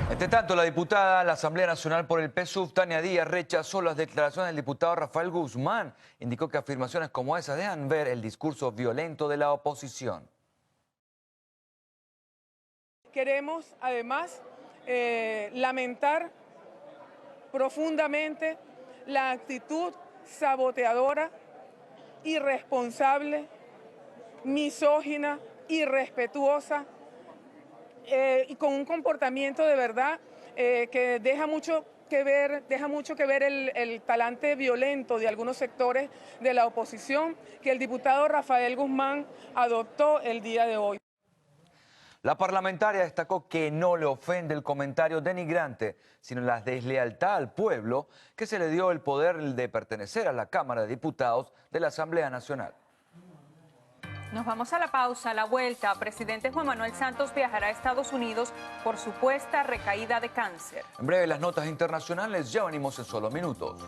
Entre tanto, la diputada de la Asamblea Nacional por el PSUV, Tania Díaz, rechazó las declaraciones del diputado Rafael Guzmán. Indicó que afirmaciones como esas dejan ver el discurso violento de la oposición. Queremos, además, lamentar profundamente la actitud saboteadora, irresponsable, misógina, irrespetuosa, y con un comportamiento de verdad que deja mucho que ver el talante violento de algunos sectores de la oposición que el diputado Rafael Guzmán adoptó el día de hoy. La parlamentaria destacó que no le ofende el comentario denigrante, sino la deslealtad al pueblo que se le dio el poder de pertenecer a la Cámara de Diputados de la Asamblea Nacional. Nos vamos a la pausa. A la vuelta, presidente Juan Manuel Santos viajará a Estados Unidos por supuesta recaída de cáncer. En breve, las notas internacionales, ya venimos en solo minutos.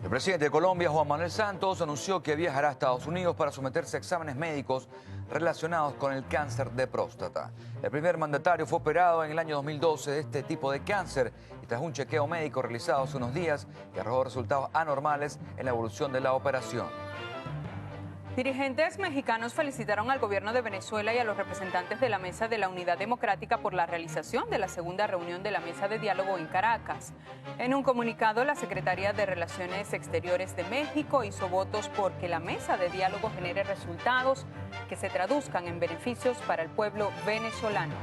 El presidente de Colombia, Juan Manuel Santos, anunció que viajará a Estados Unidos para someterse a exámenes médicos relacionados con el cáncer de próstata. El primer mandatario fue operado en el año 2012 de este tipo de cáncer y tras un chequeo médico realizado hace unos días que arrojó resultados anormales en la evolución de la operación. Dirigentes mexicanos felicitaron al gobierno de Venezuela y a los representantes de la Mesa de la Unidad Democrática por la realización de la segunda reunión de la Mesa de Diálogo en Caracas. En un comunicado, la Secretaría de Relaciones Exteriores de México hizo votos por que la Mesa de Diálogo genere resultados que se traduzcan en beneficios para el pueblo venezolano.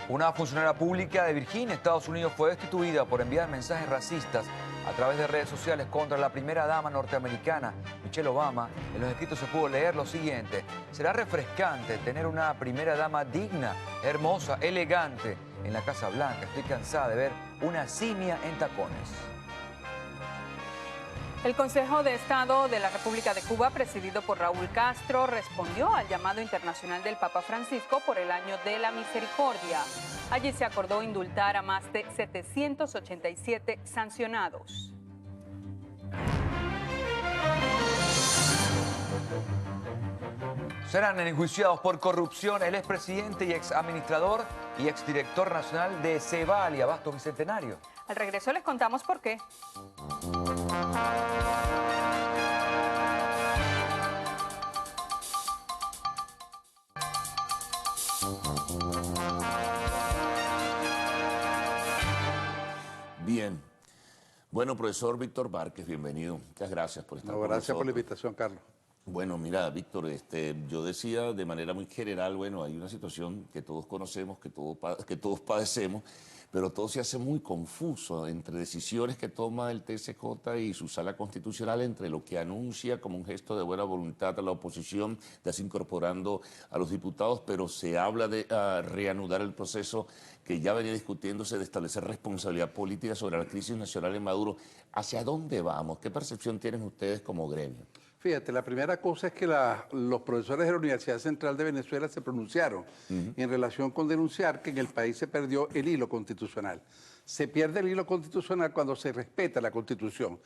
Una funcionaria pública de Virginia, Estados Unidos, fue destituida por enviar mensajes racistas a través de redes sociales contra la primera dama norteamericana, Michelle Obama. En los escritos se pudo leer lo siguiente: será refrescante tener una primera dama digna, hermosa, elegante en la Casa Blanca. Estoy cansada de ver una simia en tacones. El Consejo de Estado de la República de Cuba, presidido por Raúl Castro, respondió al llamado internacional del Papa Francisco por el Año de la Misericordia. Allí se acordó indultar a más de 787 sancionados. Serán enjuiciados por corrupción el expresidente y exadministrador y exdirector nacional de Ceval y Abasto Bicentenario. Al regreso les contamos por qué. Bien. Bueno, profesor Víctor Márquez, bienvenido. Muchas gracias por estar con nosotros. Gracias por la invitación, Carlos. Bueno, mira, Víctor, yo decía de manera muy general, bueno, hay una situación que todos conocemos, que todos padecemos, pero todo se hace muy confuso entre decisiones que toma el TSJ y su sala constitucional, entre lo que anuncia como un gesto de buena voluntad a la oposición de así incorporando a los diputados, pero se habla de reanudar el proceso que ya venía discutiéndose de establecer responsabilidad política sobre la crisis nacional en Maduro. ¿Hacia dónde vamos? ¿Qué percepción tienen ustedes como gremio? Fíjate, la primera cosa es que los profesores de la Universidad Central de Venezuela se pronunciaron en relación con denunciar que en el país se perdió el hilo constitucional. Se pierde el hilo constitucional cuando se respeta la Constitución.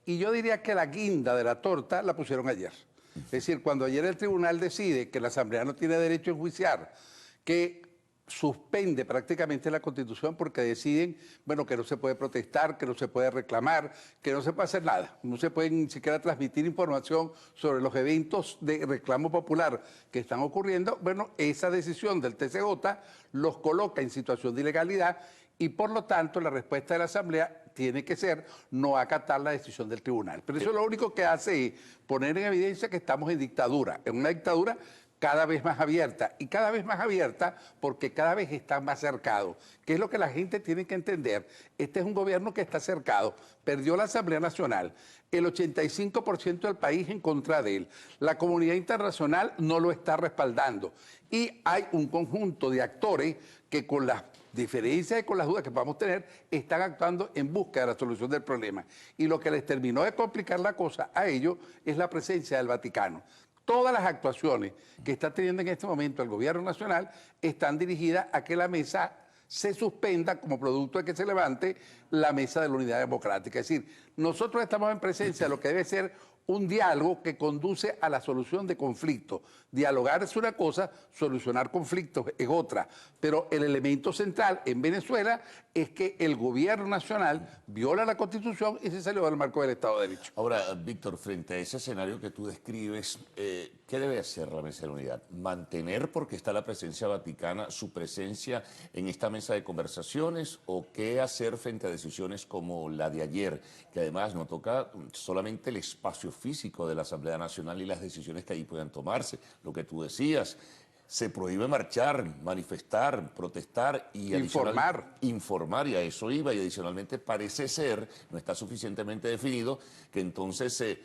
Y yo diría que la guinda de la torta la pusieron ayer. Es decir, cuando ayer el tribunal decide que la Asamblea no tiene derecho a enjuiciar, que suspende prácticamente la Constitución porque deciden, bueno, que no se puede protestar, que no se puede reclamar, que no se puede hacer nada. No se puede ni siquiera transmitir información sobre los eventos de reclamo popular que están ocurriendo. Bueno, esa decisión del TCJ los coloca en situación de ilegalidad y por lo tanto la respuesta de la Asamblea tiene que ser no acatar la decisión del tribunal. Pero eso lo único que hace es poner en evidencia que estamos en dictadura, en una dictadura cada vez más abierta, y cada vez más abierta porque cada vez está más cercado, que es lo que la gente tiene que entender. Este es un gobierno que está cercado, perdió la Asamblea Nacional, el 85% del país en contra de él, la comunidad internacional no lo está respaldando, y hay un conjunto de actores que con las diferencias y con las dudas que podamos tener, están actuando en busca de la solución del problema. Y lo que les terminó de complicar la cosa a ellos es la presencia del Vaticano. Todas las actuaciones que está teniendo en este momento el gobierno nacional están dirigidas a que la mesa se suspenda como producto de que se levante la mesa de la unidad democrática. Es decir, nosotros estamos en presencia de lo que debe ser un diálogo que conduce a la solución de conflictos. Dialogar es una cosa, solucionar conflictos es otra. Pero el elemento central en Venezuela es que el gobierno nacional viola la Constitución y se salió del marco del Estado de Derecho. Ahora, Víctor, frente a ese escenario que tú describes, ¿qué debe hacer la Mesa de la Unidad? ¿Mantener, porque está la presencia vaticana, su presencia en esta mesa de conversaciones? ¿O qué hacer frente a decisiones como la de ayer, que además no toca solamente el espacio físico de la Asamblea Nacional y las decisiones que ahí puedan tomarse? Lo que tú decías, se prohíbe marchar, manifestar, protestar y informar, y a eso iba, y adicionalmente parece ser, no está suficientemente definido, que entonces se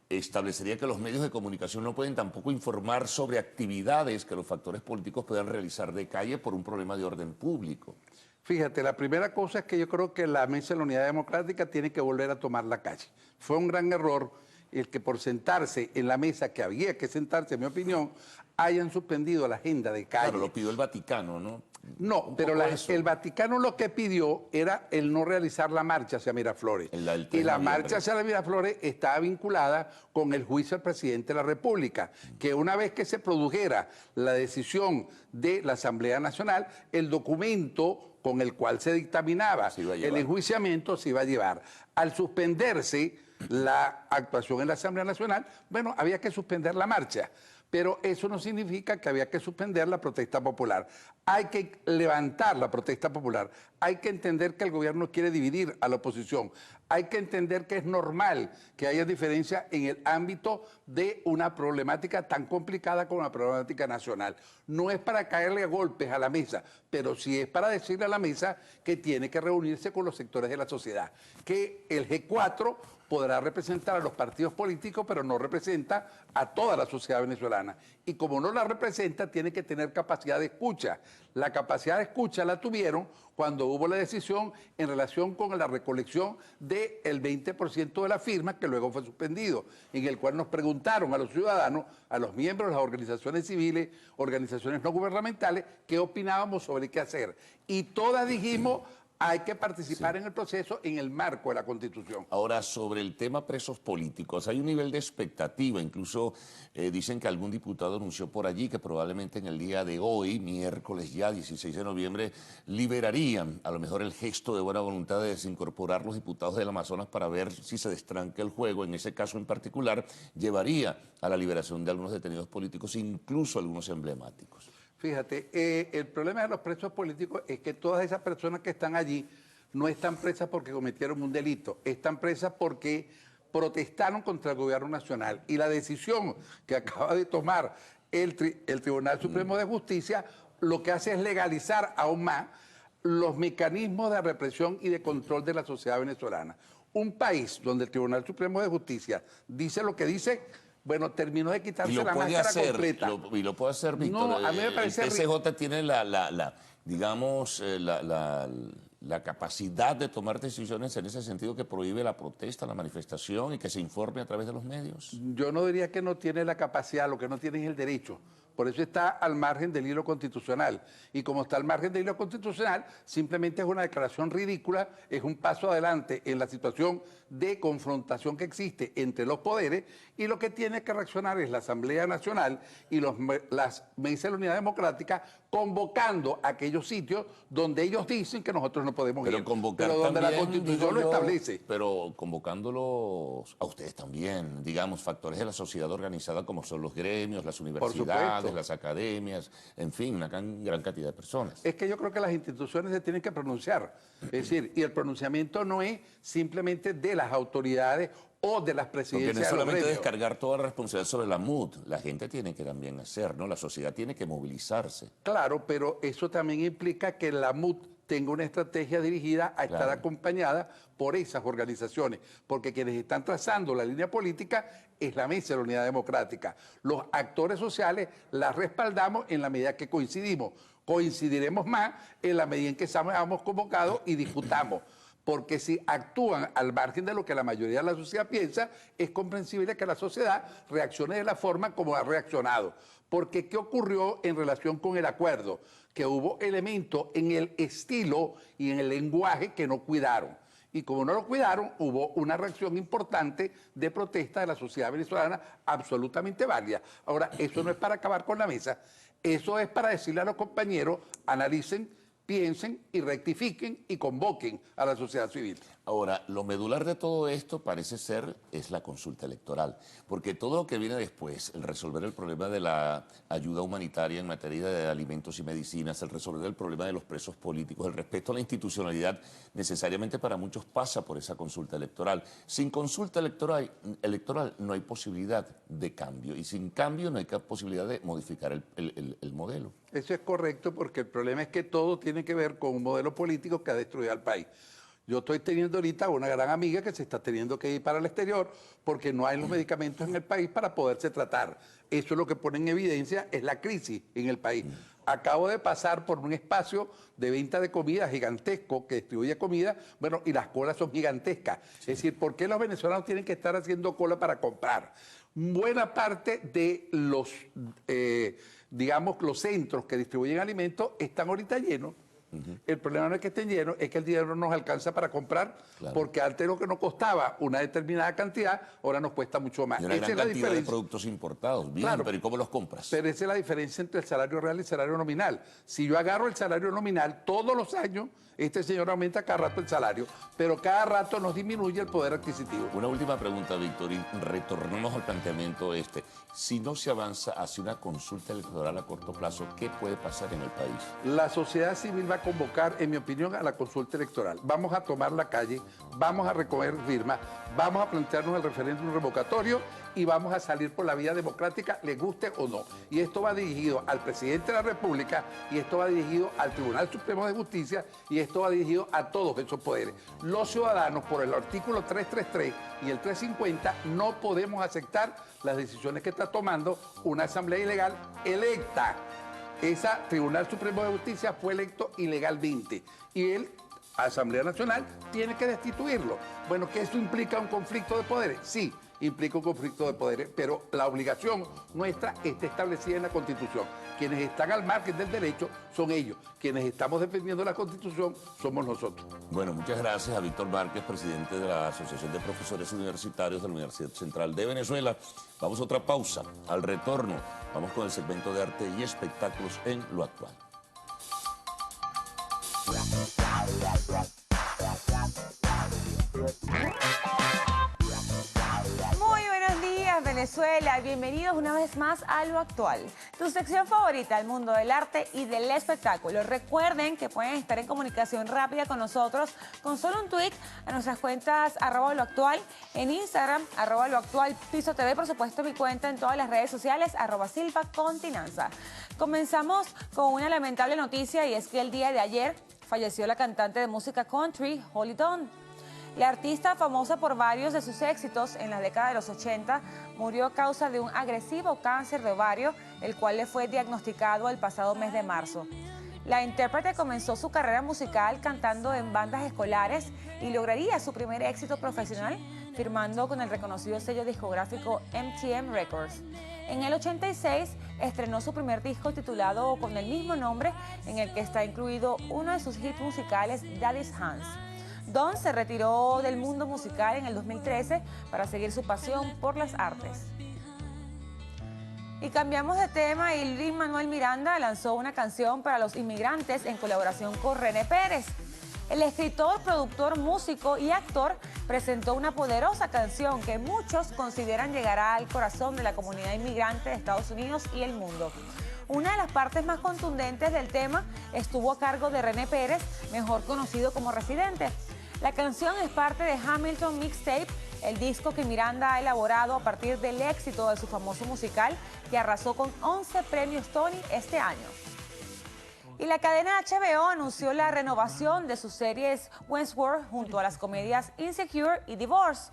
establecería que los medios de comunicación no pueden tampoco informar sobre actividades que los factores políticos puedan realizar de calle por un problema de orden público. Fíjate, la primera cosa es que yo creo que la Mesa de la Unidad Democrática tiene que volver a tomar la calle. Fue un gran error el que por sentarse en la mesa que había que sentarse, en mi opinión, hayan suspendido la agenda de calle. Claro, lo pidió el Vaticano, ¿no? No, pero el Vaticano lo que pidió era el no realizar la marcha hacia Miraflores. Y la marcha hacia Miraflores estaba vinculada con el juicio al presidente de la República, que una vez que se produjera la decisión de la Asamblea Nacional, el documento con el cual se dictaminaba el enjuiciamiento se iba a llevar. Al suspenderse la actuación en la Asamblea Nacional, bueno, había que suspender la marcha. Pero eso no significa que había que suspender la protesta popular. Hay que levantar la protesta popular. Hay que entender que el gobierno quiere dividir a la oposición. Hay que entender que es normal que haya diferencia en el ámbito de una problemática tan complicada como la problemática nacional. No es para caerle a golpes a la mesa, pero sí es para decirle a la mesa que tiene que reunirse con los sectores de la sociedad. Que el G4 podrá representar a los partidos políticos, pero no representa a toda la sociedad venezolana. Y como no la representa, tiene que tener capacidad de escucha. La capacidad de escucha la tuvieron cuando hubo la decisión en relación con la recolección del 20% de la firma, que luego fue suspendido, en el cual nos preguntaron a los ciudadanos, a los miembros de las organizaciones civiles, organizaciones no gubernamentales, qué opinábamos sobre qué hacer. Y todas dijimos: hay que participar en el proceso en el marco de la Constitución. Ahora, sobre el tema presos políticos, hay un nivel de expectativa. Incluso dicen que algún diputado anunció por allí que probablemente en el día de hoy, miércoles ya, 16 de noviembre, liberarían a lo mejor el gesto de buena voluntad de desincorporar los diputados del Amazonas para ver si se destranca el juego. En ese caso en particular, llevaría a la liberación de algunos detenidos políticos, incluso algunos emblemáticos. Fíjate, el problema de los presos políticos es que todas esas personas que están allí no están presas porque cometieron un delito, están presas porque protestaron contra el gobierno nacional. Y la decisión que acaba de tomar el Tribunal Supremo de Justicia lo que hace es legalizar aún más los mecanismos de represión y de control de la sociedad venezolana. Un país donde el Tribunal Supremo de Justicia dice lo que dice, bueno, terminó de quitarse la máscara completa. Y lo puede hacer, Víctor. No, a mí me parece... El TSJ tiene la capacidad de tomar decisiones en ese sentido, que prohíbe la protesta, la manifestación y que se informe a través de los medios. Yo no diría que no tiene la capacidad, lo que no tiene es el derecho. Por eso está al margen del hilo constitucional. Y como está al margen del hilo constitucional, simplemente es una declaración ridícula, es un paso adelante en la situación de confrontación que existe entre los poderes, y lo que tiene que reaccionar es la Asamblea Nacional y las mesas de la Unidad Democrática, convocando a aquellos sitios donde ellos dicen que nosotros no podemos ir, pero donde la Constitución lo establece. Pero convocándolos a ustedes también, digamos, factores de la sociedad organizada como son los gremios, las universidades, las academias, en fin, una gran cantidad de personas. Es que yo creo que las instituciones se tienen que pronunciar. Es decir, y el pronunciamiento no es simplemente de las autoridades o de las presidencias. Porque no es de los solamente gremios. descargar toda la responsabilidad sobre la MUD, la gente tiene que también hacer, ¿no? La sociedad tiene que movilizarse. Claro, pero eso también implica que la MUD tenga una estrategia dirigida a estar acompañada por esas organizaciones, porque quienes están trazando la línea política es la Mesa de la Unidad Democrática. Los actores sociales la respaldamos en la medida que coincidimos. Coincidiremos más en la medida en que seamos convocados y discutamos. Porque si actúan al margen de lo que la mayoría de la sociedad piensa, es comprensible que la sociedad reaccione de la forma como ha reaccionado. Porque ¿qué ocurrió en relación con el acuerdo? Que hubo elementos en el estilo y en el lenguaje que no cuidaron. Y como no lo cuidaron, hubo una reacción importante de protesta de la sociedad venezolana absolutamente válida. Ahora, eso no es para acabar con la mesa, eso es para decirle a los compañeros, analicen, piensen y rectifiquen y convoquen a la sociedad civil. Ahora, lo medular de todo esto parece ser es la consulta electoral, porque todo lo que viene después, el resolver el problema de la ayuda humanitaria en materia de alimentos y medicinas, el resolver el problema de los presos políticos, el respeto a la institucionalidad, necesariamente para muchos pasa por esa consulta electoral. Sin consulta electoral no hay posibilidad de cambio, y sin cambio no hay posibilidad de modificar el modelo. Eso es correcto, porque el problema es que todo tiene que ver con un modelo político que ha destruido al país. Yo estoy teniendo ahorita una gran amiga que se está teniendo que ir para el exterior porque no hay los medicamentos en el país para poderse tratar. Eso es lo que pone en evidencia, es la crisis en el país. Acabo de pasar por un espacio de venta de comida gigantesco que distribuye comida, bueno, y las colas son gigantescas. Es decir, ¿por qué los venezolanos tienen que estar haciendo cola para comprar? Buena parte de los, digamos, los centros que distribuyen alimentos están ahorita llenos. El problema no es que estén llenos, es que el dinero no nos alcanza para comprar, porque antes lo que nos costaba una determinada cantidad, ahora nos cuesta mucho más. Y una gran cantidad de productos importados, bien, claro, pero ¿y cómo los compras? Pero esa es la diferencia entre el salario real y el salario nominal. Si yo agarro el salario nominal, todos los años, este señor aumenta cada rato el salario, pero cada rato nos disminuye el poder adquisitivo. Una última pregunta, Víctor, y retornemos al planteamiento este. Si no se avanza hacia una consulta electoral a corto plazo, ¿qué puede pasar en el país? La sociedad civil va a convocar, en mi opinión, a la consulta electoral. Vamos a tomar la calle, vamos a recoger firmas, vamos a plantearnos el referéndum revocatorio y vamos a salir por la vía democrática, le guste o no. Y esto va dirigido al presidente de la República, y esto va dirigido al Tribunal Supremo de Justicia, y esto va dirigido a todos esos poderes. Los ciudadanos, por el artículo 333 y el 350, no podemos aceptar las decisiones que está tomando una asamblea ilegal electa. Esa Tribunal Supremo de Justicia fue electo ilegalmente y él, Asamblea Nacional, tiene que destituirlo. Bueno, ¿que eso implica un conflicto de poderes? Sí, implica un conflicto de poderes, pero la obligación nuestra está establecida en la Constitución. Quienes están al margen del derecho son ellos. Quienes estamos defendiendo la Constitución somos nosotros. Bueno, muchas gracias a Víctor Márquez, presidente de la Asociación de Profesores Universitarios de la Universidad Central de Venezuela. Vamos a otra pausa. Al retorno, vamos con el segmento de arte y espectáculos en Lo Actual. Muy buenos días, Venezuela. Bienvenidos una vez más a Lo Actual, tu sección favorita del mundo del arte y del espectáculo. Recuerden que pueden estar en comunicación rápida con nosotros con solo un tweet a nuestras cuentas @loactual en Instagram, @loactual_TV, por supuesto mi cuenta en todas las redes sociales, @silvacontinanza. Comenzamos con una lamentable noticia, y es que el día de ayer falleció la cantante de música country, Holly Dunn. La artista, famosa por varios de sus éxitos en la década de los 80, murió a causa de un agresivo cáncer de ovario, el cual le fue diagnosticado el pasado mes de marzo. La intérprete comenzó su carrera musical cantando en bandas escolares y lograría su primer éxito profesional firmando con el reconocido sello discográfico MTM Records. En el 86 estrenó su primer disco titulado con el mismo nombre, en el que está incluido uno de sus hits musicales, Daddy's Hands. Dunn se retiró del mundo musical en el 2013 para seguir su pasión por las artes. Y cambiamos de tema, y Lin-Manuel Miranda lanzó una canción para los inmigrantes en colaboración con René Pérez. El escritor, productor, músico y actor presentó una poderosa canción que muchos consideran llegará al corazón de la comunidad inmigrante de Estados Unidos y el mundo. Una de las partes más contundentes del tema estuvo a cargo de René Pérez, mejor conocido como Residente. La canción es parte de Hamilton Mixtape, el disco que Miranda ha elaborado a partir del éxito de su famoso musical que arrasó con 11 premios Tony este año. Y la cadena HBO anunció la renovación de sus series Westworld junto a las comedias Insecure y Divorce.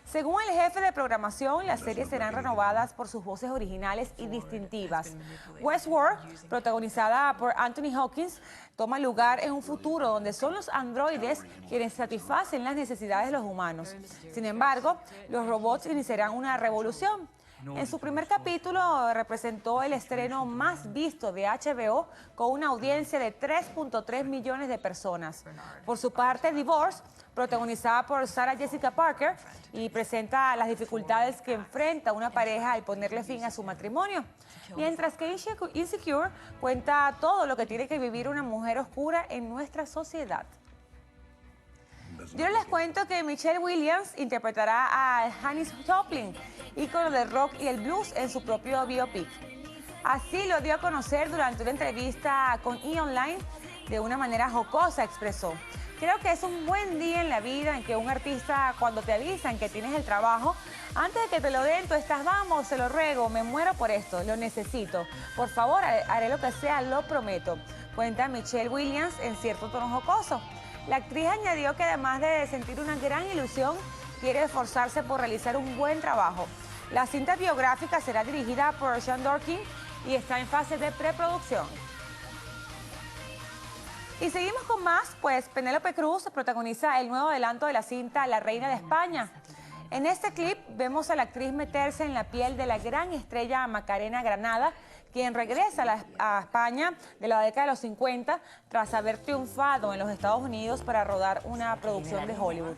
Según el jefe de programación, las series serán renovadas por sus voces originales y distintivas. Westworld, protagonizada por Anthony Hopkins, toma lugar en un futuro donde son los androides quienes satisfacen las necesidades de los humanos. Sin embargo, los robots iniciarán una revolución. En su primer capítulo representó el estreno más visto de HBO con una audiencia de 3.3 millones de personas. Por su parte, Divorce, protagonizada por Sarah Jessica Parker, y presenta las dificultades que enfrenta una pareja al ponerle fin a su matrimonio. Mientras que Insecure cuenta todo lo que tiene que vivir una mujer oscura en nuestra sociedad. Yo les cuento que Michelle Williams interpretará a Janis Joplin, ícono del rock y el blues, en su propio biopic. Así lo dio a conocer durante una entrevista con E! De una manera jocosa expresó: creo que es un buen día en la vida en que un artista, cuando te avisan que tienes el trabajo, antes de que te lo den, tú estás, vamos, se lo ruego, me muero por esto, lo necesito. Por favor, haré lo que sea, lo prometo. Cuenta Michelle Williams en cierto tono jocoso. La actriz añadió que además de sentir una gran ilusión, quiere esforzarse por realizar un buen trabajo. La cinta biográfica será dirigida por Sean Dorkin y está en fase de preproducción. Y seguimos con más, pues Penélope Cruz protagoniza el nuevo adelanto de la cinta La Reina de España. En este clip vemos a la actriz meterse en la piel de la gran estrella Macarena Granada, quien regresa a España de la década de los 50 tras haber triunfado en los Estados Unidos para rodar una producción de Hollywood.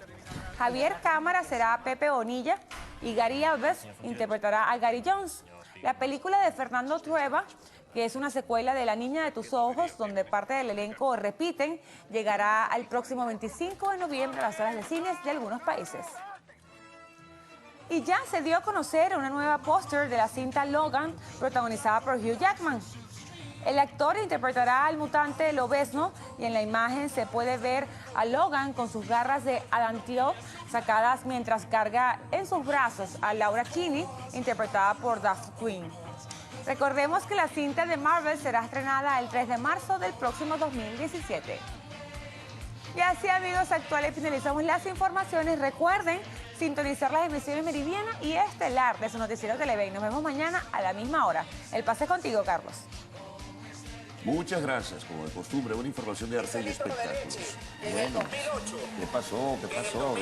Javier Cámara será Pepe Bonilla y Gary Alves interpretará a Gary Jones. La película de Fernando Trueba, que es una secuela de La Niña de tus Ojos, donde parte del elenco repiten, llegará al próximo 25 de noviembre a las salas de cines de algunos países. Y ya se dio a conocer una nueva póster de la cinta Logan, protagonizada por Hugh Jackman. El actor interpretará al mutante Lobezno y en la imagen se puede ver a Logan con sus garras de adamantium sacadas mientras carga en sus brazos a Laura Kinney, interpretada por Daphne Quinn. Recordemos que la cinta de Marvel será estrenada el 3 de marzo del próximo 2017. Y así, amigos actuales, finalizamos las informaciones. Recuerden sintonizar las emisiones Meridiana y Estelar de su noticiero Televen. Nos vemos mañana a la misma hora. El pase es contigo, Carlos. Muchas gracias, como de costumbre, una información de arte y espectáculos. Bueno, ¿qué pasó? ¿Qué pasó?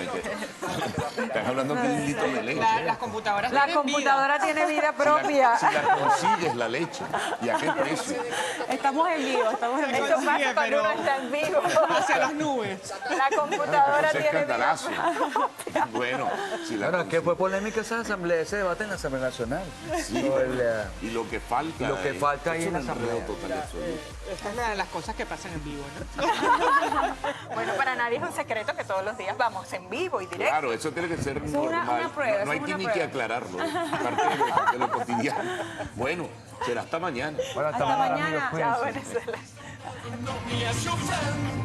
Estás hablando que un litro de leche. Las computadoras La computadora tiene vida propia. Si la consigues, la leche. ¿Y a qué precio? Estamos en vivo, estamos en vivo. Eso pasa cuando uno está en vivo. Hacia las nubes. La computadora Ese tiene vida escandalazo. Bueno, si la Bueno, ¿qué fue polémica esa asamblea, ese debate en la Asamblea Nacional? Sí, y lo que falta. Y lo que falta ahí es en la un enredo asamblea. total y absoluto. Estas son las cosas que pasan en vivo, ¿no? Bueno, para nadie es un secreto que todos los días vamos en vivo y directo. Claro, eso tiene que ser normal. una prueba, no hay es que una ni prueba. que aclararlo, aparte de lo cotidiano. Bueno, será hasta mañana. Bueno, Hasta mañana. amigos, cuídense. Chao, Venezuela.